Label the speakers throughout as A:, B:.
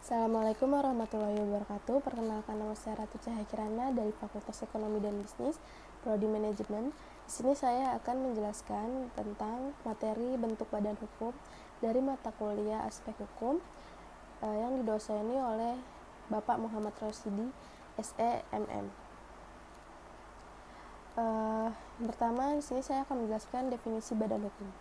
A: Assalamualaikum warahmatullahi wabarakatuh. Perkenalkan, nama saya Ratu Cahaya Kirana dari Fakultas Ekonomi dan Bisnis, Prodi Manajemen. Di sini saya akan menjelaskan tentang materi bentuk badan hukum dari mata kuliah Aspek Hukum yang didoseni oleh Bapak Muhammad Rosidi, SE, MM. Pertama, di sini saya akan menjelaskan definisi badan hukum.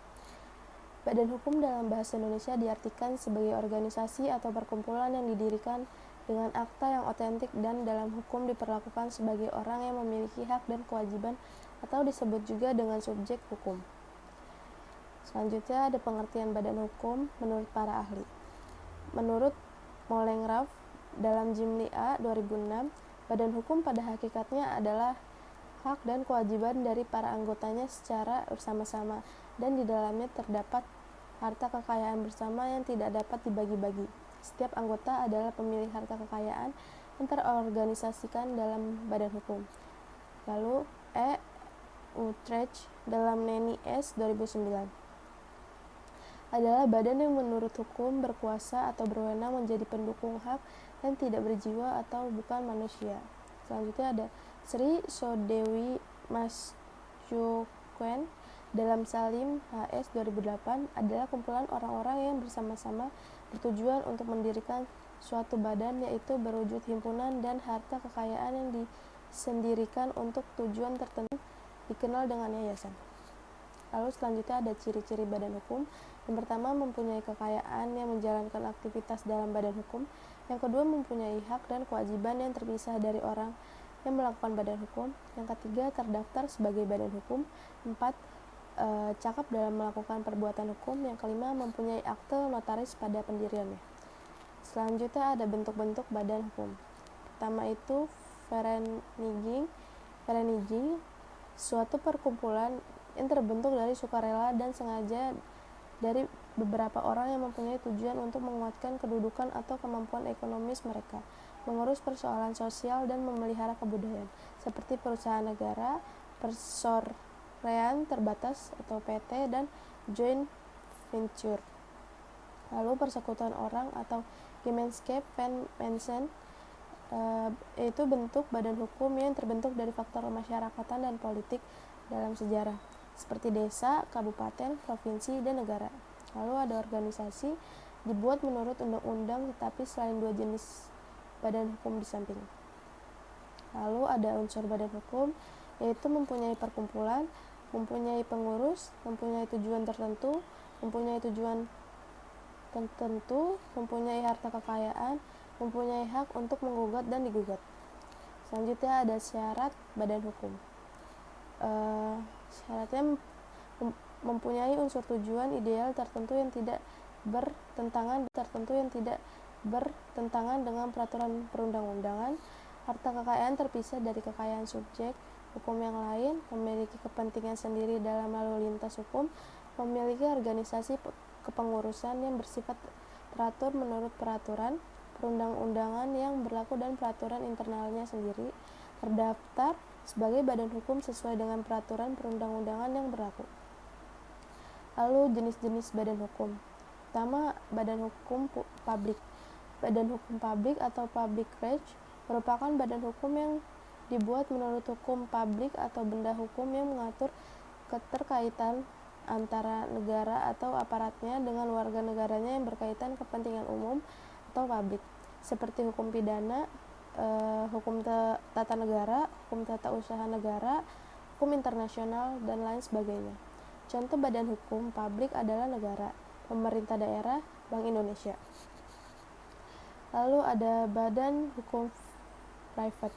A: Badan hukum dalam bahasa Indonesia diartikan sebagai organisasi atau perkumpulan yang didirikan dengan akta yang otentik dan dalam hukum diperlakukan sebagai orang yang memiliki hak dan kewajiban atau disebut juga dengan subjek hukum. Selanjutnya ada pengertian badan hukum menurut para ahli. Menurut Molengraf dalam Jimli A 2006, badan hukum pada hakikatnya adalah hak dan kewajiban dari para anggotanya secara bersama-sama, dan di dalamnya terdapat harta kekayaan bersama yang tidak dapat dibagi-bagi. Setiap anggota adalah pemilik harta kekayaan yang terorganisasikan dalam badan hukum. Lalu E. Utrecht dalam Neni S. 2009 adalah badan yang menurut hukum berkuasa atau berwenang menjadi pendukung hak dan tidak berjiwa atau bukan manusia. Selanjutnya ada Sri Sodewi Masjukwen dalam Salim HS 2008 adalah kumpulan orang-orang yang bersama-sama bertujuan untuk mendirikan suatu badan, yaitu berwujud himpunan dan harta kekayaan yang disendirikan untuk tujuan tertentu dikenal dengan yayasan. Lalu selanjutnya ada ciri-ciri badan hukum. Yang pertama, mempunyai kekayaan yang menjalankan aktivitas dalam badan hukum. Yang kedua, mempunyai hak dan kewajiban yang terpisah dari orang yang melakukan badan hukum. Yang ketiga, terdaftar sebagai badan hukum. 4. Cakap dalam melakukan perbuatan hukum. Yang kelima, mempunyai akte notaris pada pendiriannya. Selanjutnya ada bentuk-bentuk badan hukum. Pertama itu Vereniging, suatu perkumpulan yang terbentuk dari sukarela dan sengaja dari beberapa orang yang mempunyai tujuan untuk menguatkan kedudukan atau kemampuan ekonomis mereka, mengurus persoalan sosial dan memelihara kebudayaan, seperti perusahaan negara, persorean terbatas atau PT, dan joint venture. Lalu persekutuan orang atau Gemeenschap van Mensen, yaitu bentuk badan hukum yang terbentuk dari faktor masyarakatan dan politik dalam sejarah, seperti desa, kabupaten, provinsi, dan negara. Lalu ada organisasi, dibuat menurut undang-undang tetapi selain dua jenis badan hukum di samping. Lalu ada unsur badan hukum, yaitu mempunyai perkumpulan, mempunyai pengurus, mempunyai tujuan tertentu, mempunyai harta kekayaan, mempunyai hak untuk menggugat dan digugat. Selanjutnya ada syarat badan hukum. Syaratnya mempunyai unsur tujuan ideal tertentu yang tidak bertentangan dengan peraturan perundang-undangan, harta kekayaan terpisah dari kekayaan subjek hukum yang lain, memiliki kepentingan sendiri dalam lalu lintas hukum, memiliki organisasi kepengurusan yang bersifat teratur menurut peraturan perundang-undangan yang berlaku dan peraturan internalnya sendiri, terdaftar sebagai badan hukum sesuai dengan peraturan perundang-undangan yang berlaku. Lalu jenis-jenis badan hukum. Pertama, badan hukum publik. Badan hukum publik atau public right merupakan badan hukum yang dibuat menurut hukum publik atau benda hukum yang mengatur keterkaitan antara negara atau aparatnya dengan warga negaranya yang berkaitan kepentingan umum atau publik, seperti hukum pidana, hukum tata negara, hukum tata usaha negara, hukum internasional, dan lain sebagainya. Contoh badan hukum publik adalah negara, pemerintah daerah, Bank Indonesia. Lalu ada badan hukum private.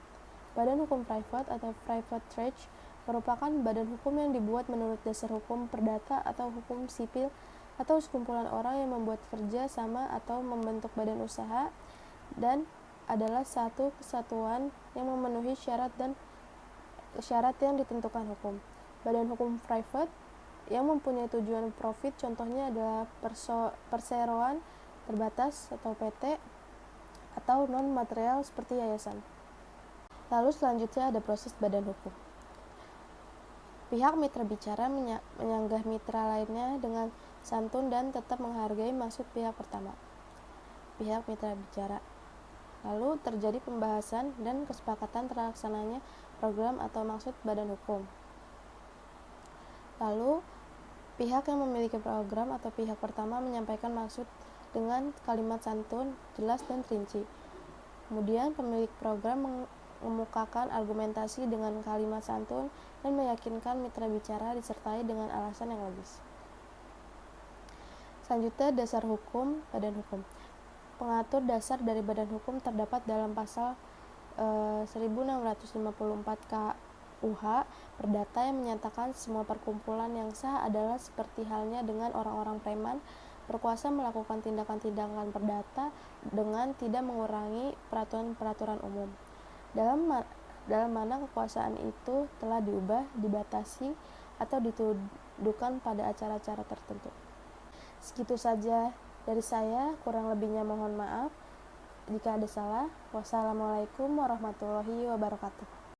A: Badan hukum private atau private church merupakan badan hukum yang dibuat menurut dasar hukum perdata atau hukum sipil atau sekumpulan orang yang membuat kerja sama atau membentuk badan usaha dan adalah satu kesatuan yang memenuhi syarat yang ditentukan hukum. Badan hukum private yang mempunyai tujuan profit contohnya adalah perseroan terbatas atau PT atau non material seperti yayasan. Lalu selanjutnya ada proses badan hukum. Pihak mitra bicara menyanggah mitra lainnya dengan santun dan tetap menghargai maksud pihak pertama. pihak mitra bicara. Lalu terjadi pembahasan dan kesepakatan terlaksananya program atau maksud badan hukum. Lalu pihak yang memiliki program atau pihak pertama menyampaikan maksud dengan kalimat santun, jelas dan rinci. Kemudian pemilik program mengemukakan argumentasi dengan kalimat santun dan meyakinkan mitra bicara disertai dengan alasan yang logis. Selanjutnya, dasar hukum badan hukum. Pengatur dasar dari badan hukum terdapat dalam pasal 1654 KUH Perdata yang menyatakan semua perkumpulan yang sah adalah seperti halnya dengan orang-orang preman berkuasa melakukan tindakan-tindakan perdata dengan tidak mengurangi peraturan-peraturan umum. Dalam mana kekuasaan itu telah diubah, dibatasi, atau dituduhkan pada acara-acara tertentu. Segitu saja dari saya, kurang lebihnya mohon maaf jika ada salah. Wassalamualaikum warahmatullahi wabarakatuh.